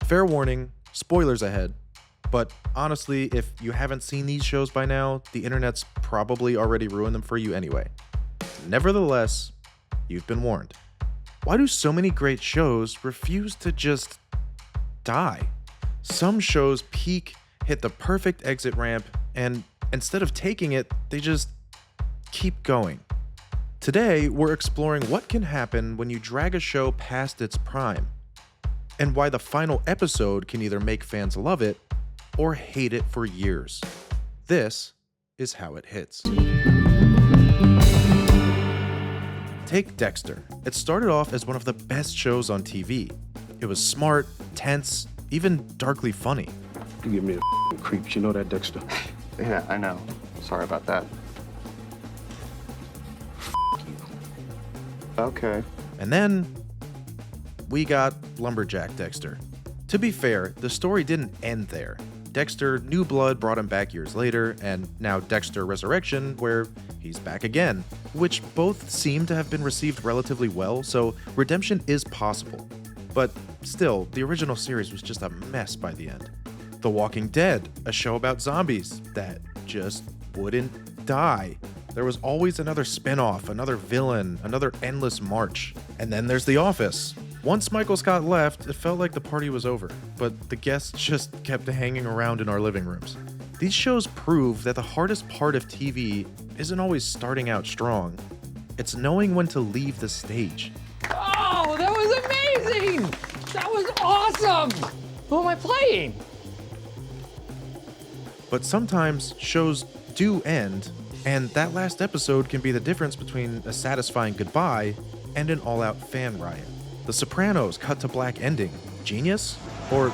Fair warning, spoilers ahead. But honestly, if you haven't seen these shows by now, the internet's probably already ruined them for you anyway. Nevertheless, you've been warned. Why do so many great shows refuse to just die? Some shows peak, hit the perfect exit ramp, and instead of taking it, they just keep going. Today, we're exploring what can happen when you drag a show past its prime, and why the final episode can either make fans love it or hate it for years. This is how it hits. Take Dexter. It started off as one of the best shows on TV. It was smart, tense, even darkly funny. You give me the creeps, you know that, Dexter? Yeah, I know. Sorry about that. Okay. And then we got lumberjack Dexter. To be fair, the story didn't end there. Dexter New Blood brought him back years later, and now Dexter Resurrection, where he's back again, which both seem to have been received relatively well, so redemption is possible. But still, the original series was just a mess by the end. The Walking Dead, a show about zombies that just wouldn't die. There was always another spin-off, another villain, another endless march. And then there's The Office. Once Michael Scott left, it felt like the party was over, but the guests just kept hanging around in our living rooms. These shows prove that the hardest part of TV isn't always starting out strong. It's knowing when to leave the stage. Oh, that was amazing! That was awesome! Who am I playing? But sometimes shows do end, and that last episode can be the difference between a satisfying goodbye and an all-out fan riot. The Sopranos cut to black ending. Genius? Or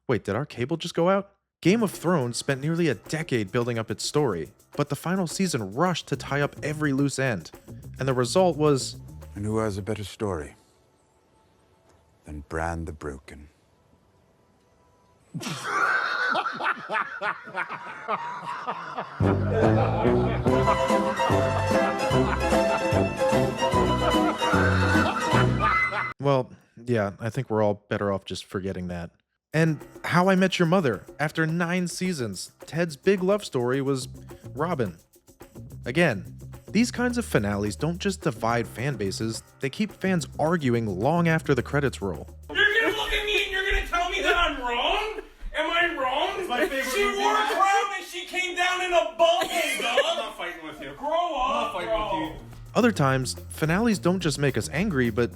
Wait, did our cable just go out? Game of Thrones spent nearly a decade building up its story, but the final season rushed to tie up every loose end. And the result was... And who has a better story than Bran the Broken? Well, yeah, I think we're all better off just forgetting that. And How I Met Your Mother. After 9 seasons, Ted's big love story was Robin. Again, these kinds of finales don't just divide fan bases, they keep fans arguing long after the credits roll. You're gonna look at me and you're gonna tell me that I'm wrong? Am I wrong? It's my favorite she movie. wore a crown and she came down in a bubble, dog. I'm not fighting with you. Grow up, bro. Other times, finales don't just make us angry, but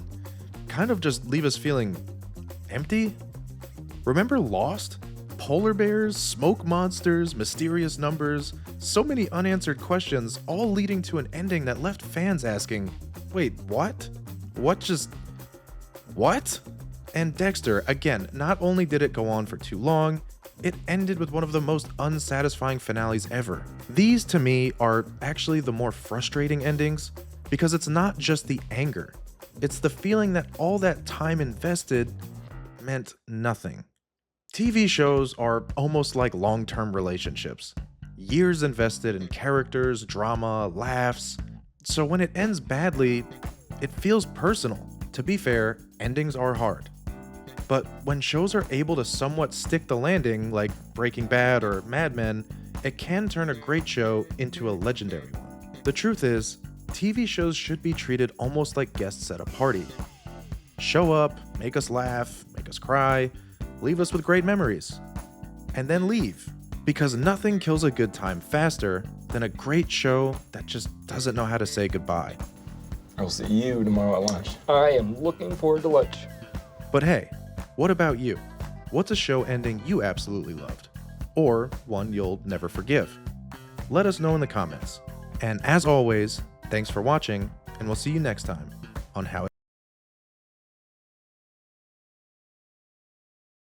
kind of just leave us feeling empty. Remember Lost? Polar bears, smoke monsters, mysterious numbers, so many unanswered questions, all leading to an ending that left fans asking, wait, what? What? And Dexter, again, not only did it go on for too long, it ended with one of the most unsatisfying finales ever. These, to me, are actually the more frustrating endings, because it's not just the anger. It's the feeling that all that time invested meant nothing. TV shows are almost like long-term relationships. Years invested in characters, drama, laughs. So when it ends badly, it feels personal. To be fair, endings are hard. But when shows are able to somewhat stick the landing, like Breaking Bad or Mad Men, it can turn a great show into a legendary one. The truth is, TV shows should be treated almost like guests at a party. Show up, make us laugh, make us cry, leave us with great memories, and then leave. Because nothing kills a good time faster than a great show that just doesn't know how to say goodbye. I'll see you tomorrow at lunch. I am looking forward to lunch. But hey, what about you? What's a show ending you absolutely loved? Or one you'll never forgive? Let us know in the comments. And as always, thanks for watching, and we'll see you next time on How